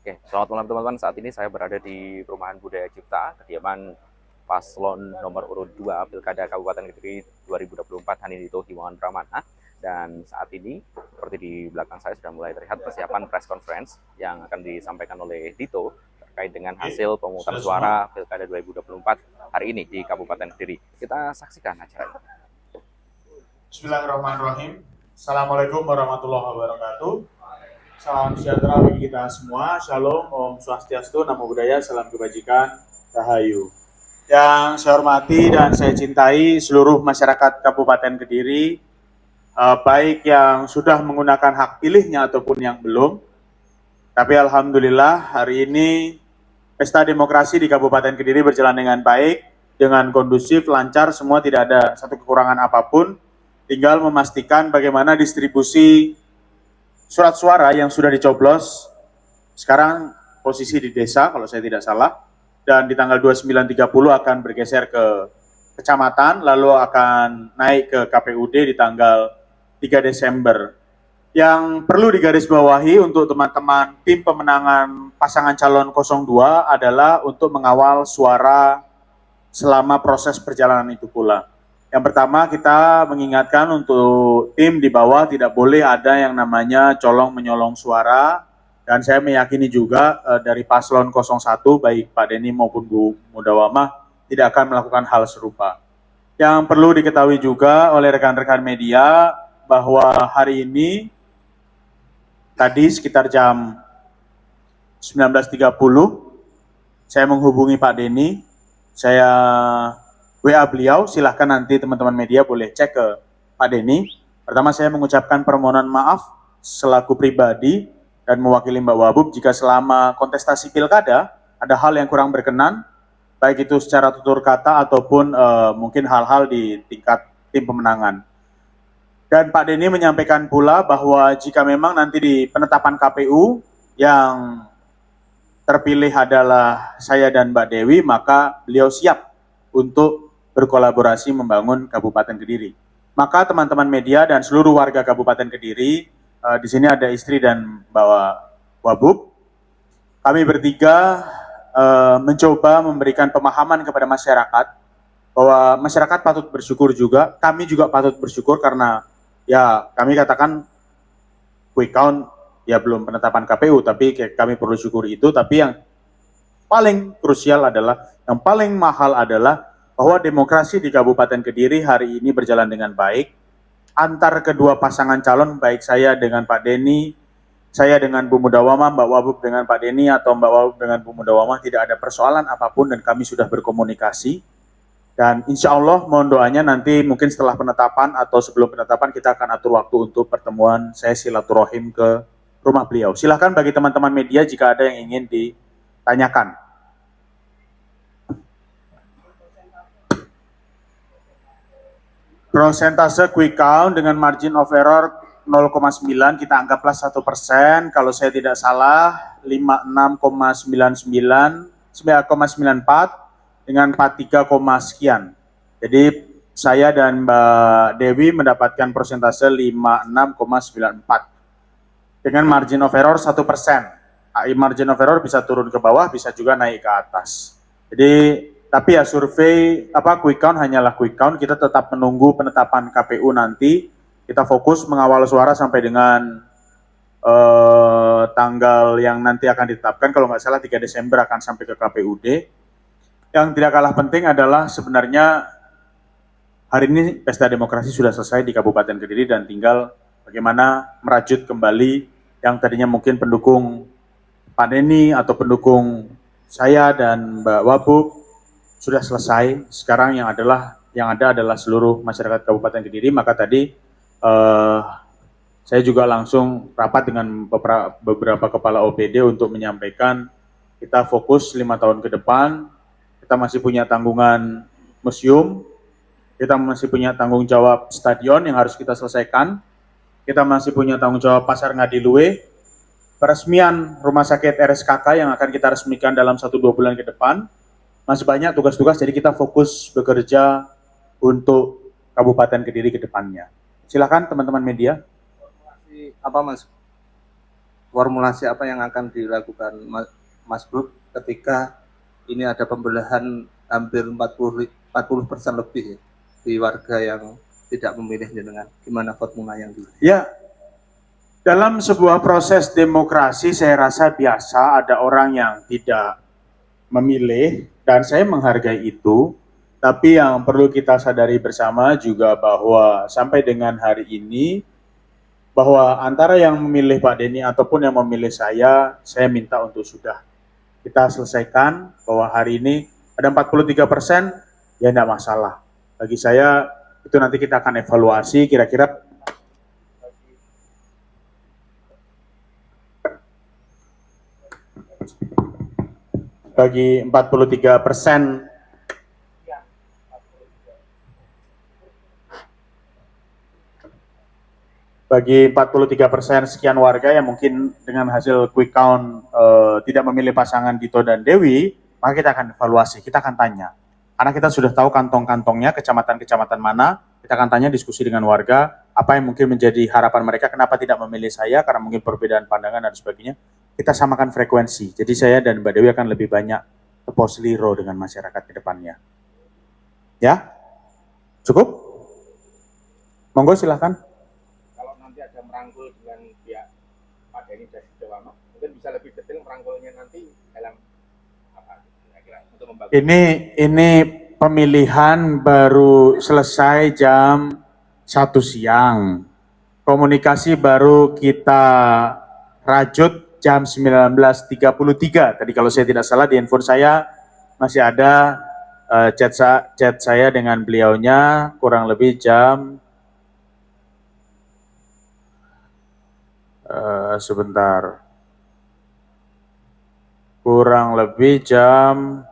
Oke, selamat malam teman-teman. Saat ini saya berada di Perumahan Budaya Cipta, kediaman Paslon nomor urut 2 Pilkada Kabupaten Kediri 2024 Haninito Himawan Pramana. Dan saat ini, seperti di belakang saya sudah mulai terlihat persiapan press conference yang akan disampaikan oleh Dito terkait dengan hasil pemungutan suara Pilkada 2024 hari ini di Kabupaten Kediri. Kita saksikan acara ini. Bismillahirrahmanirrahim. Assalamualaikum warahmatullahi wabarakatuh. Salam sejahtera bagi kita semua. Shalom, Om Swastiastu, Namo Buddhaya, Salam Kebajikan, Rahayu. Yang saya hormati dan saya cintai seluruh masyarakat Kabupaten Kediri, baik yang sudah menggunakan hak pilihnya ataupun yang belum. Tapi alhamdulillah hari ini pesta demokrasi di Kabupaten Kediri berjalan dengan baik, dengan kondusif, lancar, semua tidak ada satu kekurangan apapun. Tinggal memastikan bagaimana distribusi surat suara yang sudah dicoblos. Sekarang posisi di desa kalau saya tidak salah, dan di tanggal 29-30 akan bergeser ke kecamatan, lalu akan naik ke KPUD di tanggal 3 Desember. Yang perlu digarisbawahi untuk teman-teman tim pemenangan pasangan calon 02 adalah untuk mengawal suara selama proses perjalanan itu pula. Yang pertama, kita mengingatkan untuk tim di bawah tidak boleh ada yang namanya colong-menyolong suara, dan saya meyakini juga dari paslon 01 baik Pak Denny maupun Bu Mudawamah tidak akan melakukan hal serupa. Yang perlu diketahui juga oleh rekan-rekan media bahwa hari ini tadi sekitar jam 19.30 saya menghubungi Pak Denny, saya WA beliau, silahkan nanti teman-teman media boleh cek ke Pak Denny. Pertama saya mengucapkan permohonan maaf selaku pribadi dan mewakili Mbak Wabub jika selama kontestasi pilkada ada hal yang kurang berkenan, baik itu secara tutur kata ataupun mungkin hal-hal di tingkat tim pemenangan. Dan Pak Denny menyampaikan pula bahwa jika memang nanti di penetapan KPU yang terpilih adalah saya dan Mbak Dewi, maka beliau siap untuk berkolaborasi membangun Kabupaten Kediri. Maka teman-teman media dan seluruh warga Kabupaten Kediri, di sini ada istri dan Mbak Wabub, kami bertiga mencoba memberikan pemahaman kepada masyarakat bahwa masyarakat patut bersyukur juga, kami juga patut bersyukur karena ya kami katakan quick count ya belum penetapan KPU, tapi kami perlu syukur itu. Tapi yang paling krusial adalah, yang paling mahal adalah bahwa demokrasi di Kabupaten Kediri hari ini berjalan dengan baik. Antar kedua pasangan calon, baik saya dengan Pak Denny, saya dengan Bu Mudawamah, Mbak Wabub dengan Pak Denny, atau Mbak Wabub dengan Bu Mudawamah, tidak ada persoalan apapun dan kami sudah berkomunikasi. Dan insya Allah mohon doanya nanti mungkin setelah penetapan atau sebelum penetapan kita akan atur waktu untuk pertemuan saya silaturahim ke rumah beliau. Silahkan bagi teman-teman media jika ada yang ingin ditanyakan. Prosentase quick count dengan margin of error 0,9 kita anggaplah 1%. Kalau saya tidak salah 56,99 9,94 dengan 43, sekian. Jadi saya dan Mbak Dewi mendapatkan persentase 56,94 dengan margin of error 1%. Margin of error bisa turun ke bawah, bisa juga naik ke atas. Jadi tapi ya survei quick count hanyalah quick count, kita tetap menunggu penetapan KPU nanti. Kita fokus mengawal suara sampai dengan tanggal yang nanti akan ditetapkan, kalau nggak salah 3 Desember akan sampai ke KPUD. Yang tidak kalah penting adalah sebenarnya hari ini pesta demokrasi sudah selesai di Kabupaten Kediri dan tinggal bagaimana merajut kembali yang tadinya mungkin pendukung Pak Denny atau pendukung saya dan Mbak Wabub sudah selesai. Sekarang yang ada adalah seluruh masyarakat Kabupaten Kediri. Maka tadi saya juga langsung rapat dengan beberapa kepala OPD untuk menyampaikan kita fokus 5 tahun ke depan. Kita masih punya tanggungan museum, kita masih punya tanggung jawab stadion yang harus kita selesaikan, kita masih punya tanggung jawab Pasar Ngadiluwe, peresmian rumah sakit RSKK yang akan kita resmikan dalam 1-2 bulan ke depan. Masih banyak tugas-tugas, jadi kita fokus bekerja untuk Kabupaten Kediri ke depannya. Silakan teman-teman media. Apa Mas? formulasi apa yang akan dilakukan Mas Bro ketika ini ada pembelahan hampir 40% lebih di warga yang tidak memilih jenengan. Gimana formula yang di? Ya, dalam sebuah proses demokrasi saya rasa biasa ada orang yang tidak memilih dan saya menghargai itu. Tapi yang perlu kita sadari bersama juga bahwa sampai dengan hari ini bahwa antara yang memilih Pak Denny ataupun yang memilih saya minta untuk sudah kita selesaikan bahwa hari ini ada 43%, ya tidak masalah. Bagi saya itu nanti kita akan evaluasi kira-kira bagi 43% bagi 43% sekian warga yang mungkin dengan hasil quick count tidak memilih pasangan Dito dan Dewi, maka kita akan evaluasi, kita akan tanya. Karena kita sudah tahu kantong-kantongnya, kecamatan-kecamatan mana, kita akan tanya diskusi dengan warga, apa yang mungkin menjadi harapan mereka, kenapa tidak memilih saya, karena mungkin perbedaan pandangan dan sebagainya. Kita samakan frekuensi, jadi saya dan Mbak Dewi akan lebih banyak teposliro dengan masyarakat ke depannya. Ya? Cukup? Monggo silahkan. Merangkul dengan pihak Pak Denny dan sudah lama, mungkin bisa lebih detail merangkulnya nanti dalam apa kira-kira untuk membangun. Ini pemilihan baru selesai jam 1 siang. Komunikasi baru kita rajut jam 19.33. Tadi kalau saya tidak salah di handphone saya masih ada chat saya dengan beliaunya kurang lebih jam sebentar. Kurang lebih jam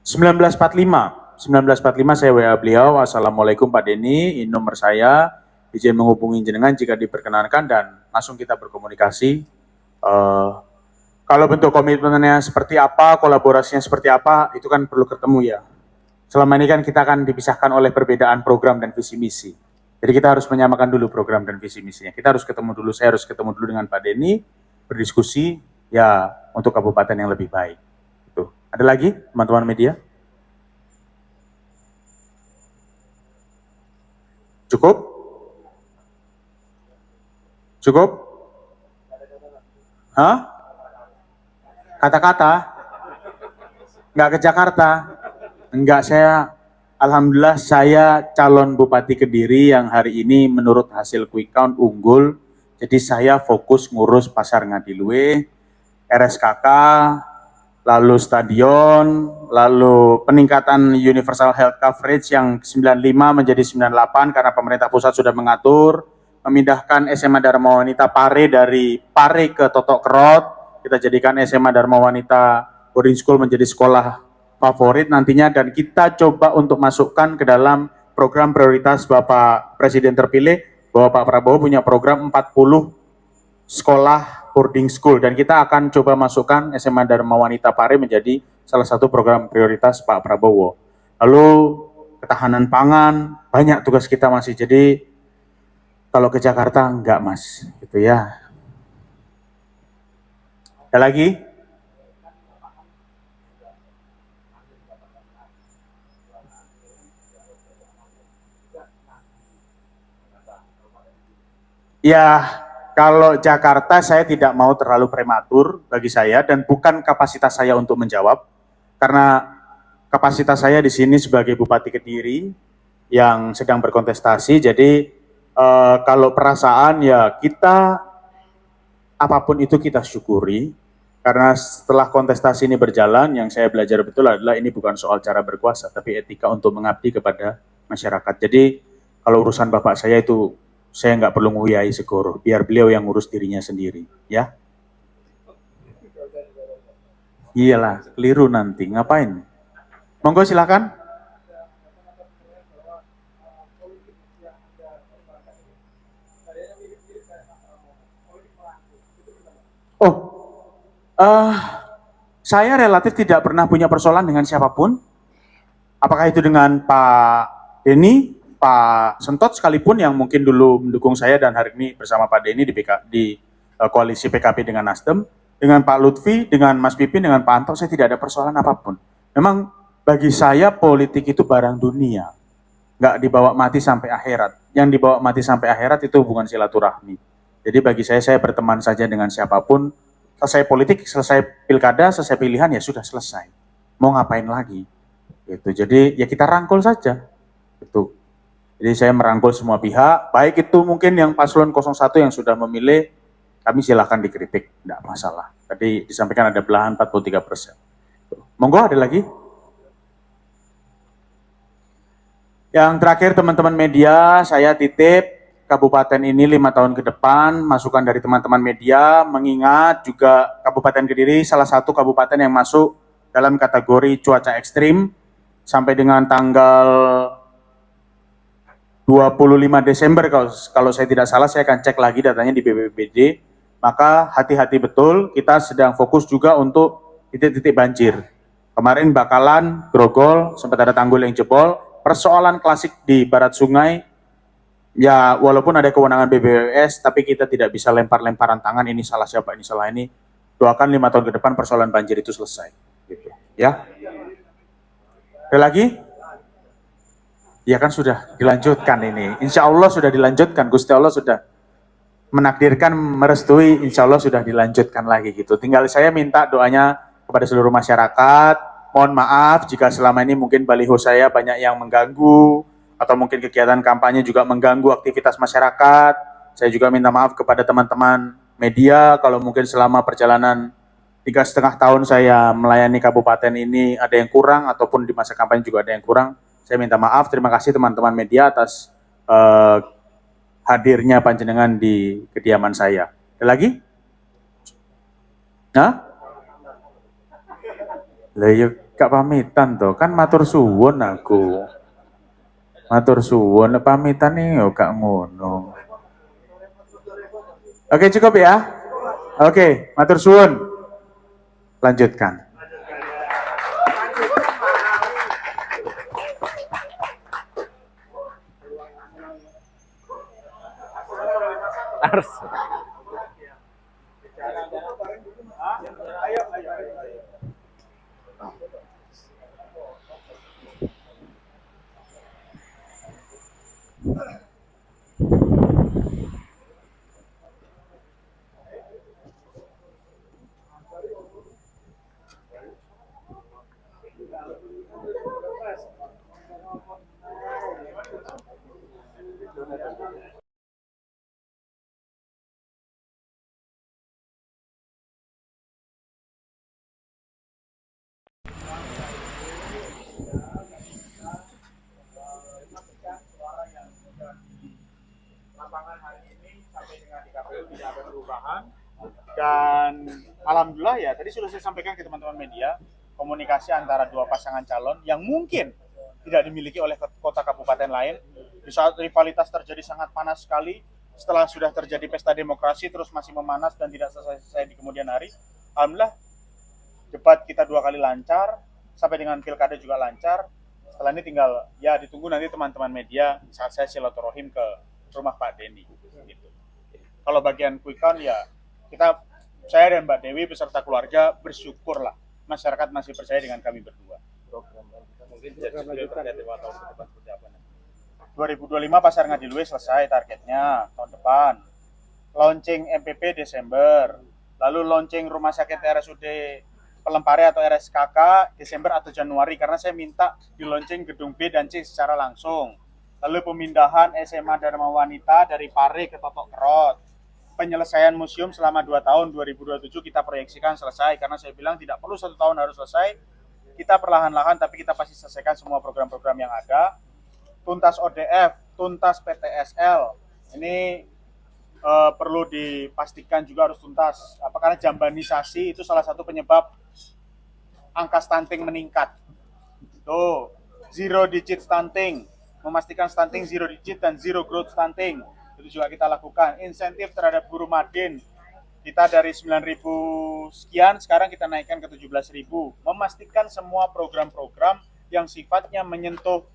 19.45. 19.45 saya WA beliau, Assalamualaikum Pak Denny, ini nomor saya, izin menghubungi jenengan jika diperkenankan, dan langsung kita berkomunikasi. Kalau bentuk komitmennya seperti apa, kolaborasinya seperti apa, itu kan perlu ketemu ya. Selama ini kan kita akan dipisahkan oleh perbedaan program dan visi misi. Jadi kita harus menyamakan dulu program dan visi misinya. Kita harus ketemu dulu, saya harus ketemu dulu dengan Pak Denny, berdiskusi ya untuk kabupaten yang lebih baik. Itu. Ada lagi teman-teman media? Cukup? Cukup? Hah? Kata-kata? Nggak ke Jakarta? Enggak, alhamdulillah saya calon Bupati Kediri yang hari ini menurut hasil quick count unggul. Jadi saya fokus ngurus Pasar Ngadiluwe, RSKK, lalu stadion, lalu peningkatan universal health coverage yang 95 menjadi 98 karena pemerintah pusat sudah mengatur, memindahkan SMA Dharma Wanita Pare dari Pare ke Totok Kerot, kita jadikan SMA Dharma Wanita Boarding School menjadi sekolah favorit nantinya, dan kita coba untuk masukkan ke dalam program prioritas Bapak Presiden terpilih bahwa Pak Prabowo punya program 40 sekolah boarding school, dan kita akan coba masukkan SMA Dharma Wanita Pare menjadi salah satu program prioritas Pak Prabowo. Lalu ketahanan pangan, banyak tugas kita masih, jadi kalau ke Jakarta enggak Mas, gitu ya. Ada lagi? Ya, kalau Jakarta saya tidak mau terlalu prematur bagi saya, dan bukan kapasitas saya untuk menjawab, karena kapasitas saya di sini sebagai Bupati Kediri yang sedang berkontestasi. Jadi kalau perasaan ya kita apapun itu kita syukuri, karena setelah kontestasi ini berjalan yang saya belajar betul adalah ini bukan soal cara berkuasa, tapi etika untuk mengabdi kepada masyarakat. Jadi kalau urusan bapak saya itu saya nggak perlu nguyai segoro, biar beliau yang ngurus dirinya sendiri, ya. Iyalah, keliru nanti, ngapain? Monggo silakan. Oh, saya relatif tidak pernah punya persoalan dengan siapapun. Apakah itu dengan Pak Denny, Pak Sentot sekalipun yang mungkin dulu mendukung saya dan hari ini bersama Pak Denny di koalisi PKB dengan Nasdem, dengan Pak Lutfi, dengan Mas Pipin, dengan Pak Anto, saya tidak ada persoalan apapun. Memang bagi saya politik itu barang dunia, nggak dibawa mati sampai akhirat. Yang dibawa mati sampai akhirat itu hubungan silaturahmi. Jadi bagi saya berteman saja dengan siapapun, selesai politik, selesai pilkada, selesai pilihan, ya sudah selesai. Mau ngapain lagi? Gitu. Jadi ya kita rangkul saja. Itu. Jadi saya merangkul semua pihak, baik itu mungkin yang paslon 01 yang sudah memilih, kami silahkan dikritik, tidak masalah. Tadi disampaikan ada belahan 43%. Monggo ada lagi? Yang terakhir teman-teman media, saya titip kabupaten ini 5 tahun ke depan, masukan dari teman-teman media, mengingat juga Kabupaten Kediri salah satu kabupaten yang masuk dalam kategori cuaca ekstrim, sampai dengan tanggal 25 Desember kalau saya tidak salah, saya akan cek lagi datanya di BPBD, maka hati-hati betul, kita sedang fokus juga untuk titik-titik banjir. Kemarin Bakalan, Grogol, sempat ada tanggul yang jebol, persoalan klasik di barat sungai, ya walaupun ada kewenangan BBWS, tapi kita tidak bisa lempar-lemparan tangan, ini salah siapa, ini salah ini. Doakan 5 tahun ke depan persoalan banjir itu selesai. Gitu. Ya. Ada lagi? Ya kan sudah dilanjutkan ini. Insya Allah sudah dilanjutkan. Gusti Allah sudah menakdirkan, merestui, insya Allah sudah dilanjutkan lagi gitu. Tinggal saya minta doanya kepada seluruh masyarakat. Mohon maaf jika selama ini mungkin baliho saya banyak yang mengganggu, atau mungkin kegiatan kampanye juga mengganggu aktivitas masyarakat. Saya juga minta maaf kepada teman-teman media kalau mungkin selama perjalanan 3,5 tahun saya melayani kabupaten ini ada yang kurang, ataupun di masa kampanye juga ada yang kurang. Saya minta maaf, terima kasih teman-teman media atas hadirnya panjenengan di kediaman saya. Ada lagi? Hah? Lah yuk gak pamitan toh, kan matur suwun aku. Matur suwun, pamitan nih yo gak ngono. Oke, cukup ya? Oke, matur suwun. Lanjutkan. Harus. Lapangan hari ini sampai dengan di KPU tidak ada perubahan, dan alhamdulillah ya tadi sudah saya sampaikan ke teman-teman media, komunikasi antara dua pasangan calon yang mungkin tidak dimiliki oleh kota kabupaten lain. Di saat rivalitas terjadi sangat panas sekali, setelah sudah terjadi pesta demokrasi terus masih memanas dan tidak selesai di kemudian hari, alhamdulillah debat kita 2 kali lancar, sampai dengan pilkada juga lancar. Setelah ini tinggal ya ditunggu nanti teman-teman media saat saya silaturahim ke rumah Pak Denny. Gitu. Kalau bagian quick count ya saya dan Mbak Dewi beserta keluarga bersyukurlah masyarakat masih percaya dengan kami berdua. Mungkin jadi terkait 5 tahun ke depan seperti apa nanti? 2025 Pasar Ngadiluwe selesai targetnya tahun depan. Launching MPP Desember, lalu launching rumah sakit RSUD Pelempare atau RSKK Desember atau Januari, karena saya minta di launching gedung B dan C secara langsung. Lalu pemindahan SMA Dharma Wanita dari Pare ke Totok Kerot. Penyelesaian museum selama 2 tahun 2027 kita proyeksikan selesai, karena saya bilang tidak perlu 1 tahun harus selesai. Kita perlahan-lahan tapi kita pasti selesaikan semua program-program yang ada. Tuntas ODF, tuntas PTSL. Ini perlu dipastikan juga harus tuntas. Karena jambanisasi itu salah satu penyebab angka stunting meningkat. Tuh, zero digit stunting, memastikan stunting zero digit dan zero growth stunting. Itu juga kita lakukan. Insentif terhadap guru madin, kita dari 9.000 sekian, sekarang kita naikkan ke 17.000. Memastikan semua program-program yang sifatnya menyentuh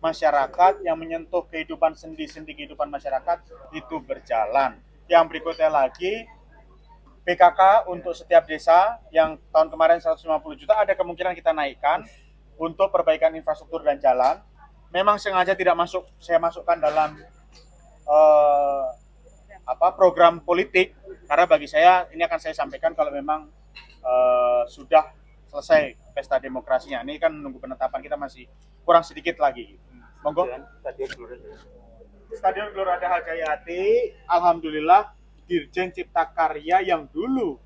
masyarakat, yang menyentuh kehidupan sendi-sendi kehidupan masyarakat itu berjalan. Yang berikutnya lagi, PKK untuk setiap desa yang tahun kemarin 150 juta ada kemungkinan kita naikkan untuk perbaikan infrastruktur dan jalan. Memang sengaja tidak saya masukkan dalam program politik, karena bagi saya ini akan saya sampaikan kalau memang sudah selesai pesta demokrasinya. Ini kan menunggu penetapan, kita masih kurang sedikit lagi. Monggo. Stadion Gelora Harjayati, alhamdulillah Dirjen Cipta Karya yang dulu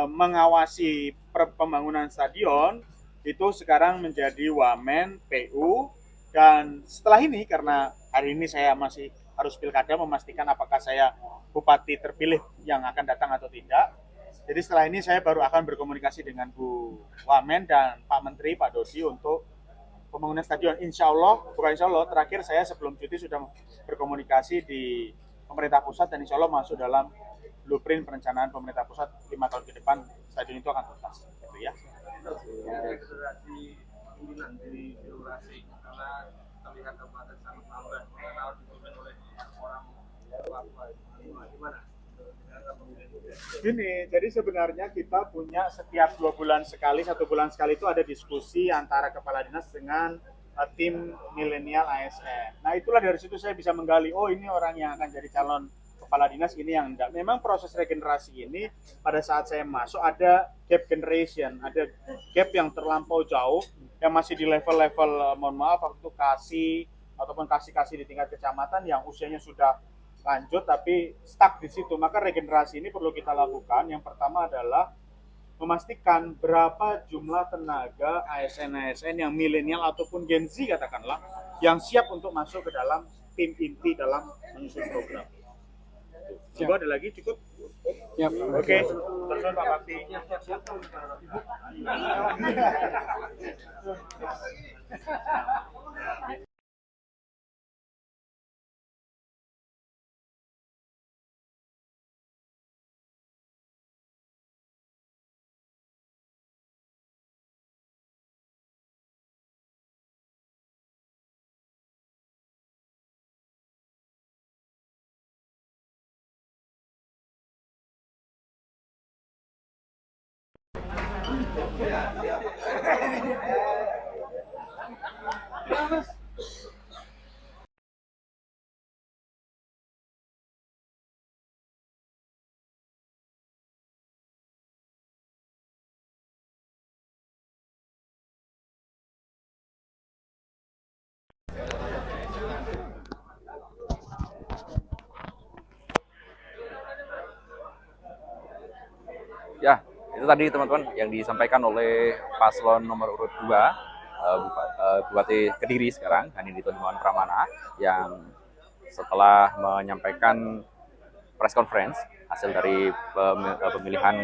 mengawasi pembangunan stadion itu sekarang menjadi Wamen PU, dan setelah ini karena hari ini saya masih harus pilkada memastikan apakah saya bupati terpilih yang akan datang atau tidak. Jadi setelah ini saya baru akan berkomunikasi dengan Bu Wamen dan Pak Menteri, Pak Dodi untuk pembangunan stadion. Insya Allah, bukan insya Allah, terakhir saya sebelum cuti sudah berkomunikasi di pemerintah pusat dan insya Allah masuk dalam blueprint perencanaan pemerintah pusat 5 tahun ke depan stadion itu akan tuntas. Gitu ya. Ini nanti durasi karena terlihat kabupaten sangat lambat karena dipimpin oleh orang gimana? Gini, jadi sebenarnya kita punya setiap 2 bulan sekali, 1 bulan sekali itu ada diskusi antara kepala dinas dengan tim milenial ASN. Nah itulah dari situ saya bisa menggali, oh ini orang yang akan jadi calon kepala dinas, ini yang enggak. Memang proses regenerasi ini pada saat saya masuk ada gap generation, ada gap yang terlampau jauh, yang masih di level-level, mohon maaf, waktu kasih ataupun kasih-kasih di tingkat kecamatan yang usianya sudah lanjut tapi stuck di situ. Maka regenerasi ini perlu kita lakukan. Yang pertama adalah memastikan berapa jumlah tenaga ASN-ASN yang milenial ataupun Gen Z katakanlah yang siap untuk masuk ke dalam tim inti dalam menyusun program. Coba ada lagi cukup? Ya, oke. Terus Pak Bakti. Ya, itu tadi teman-teman yang disampaikan oleh paslon nomor urut 2, Bupati Kediri sekarang, Hanindito Himawan Pramana, yang setelah menyampaikan press conference hasil dari pemilihan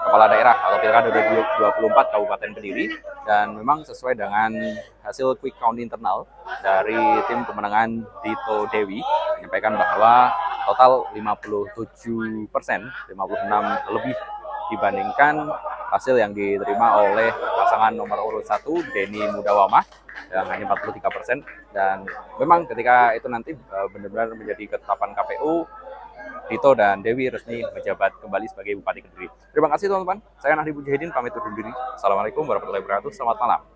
kepala daerah atau pilkada 2024 Kabupaten Kediri, dan memang sesuai dengan hasil quick count internal dari tim pemenangan Dito Dewi menyampaikan bahwa total 57%, 56 lebih dibandingkan hasil yang diterima oleh pasangan nomor urut 1 Denny Mudawamah yang hanya 43%. Dan memang ketika itu nanti benar-benar menjadi ketetapan KPU, Dito dan Dewi resmi menjabat kembali sebagai Bupati Kediri. Terima kasih teman-teman. Saya Nahdi Mujahidin pamit undur diri. Assalamualaikum warahmatullahi wabarakatuh. Selamat malam.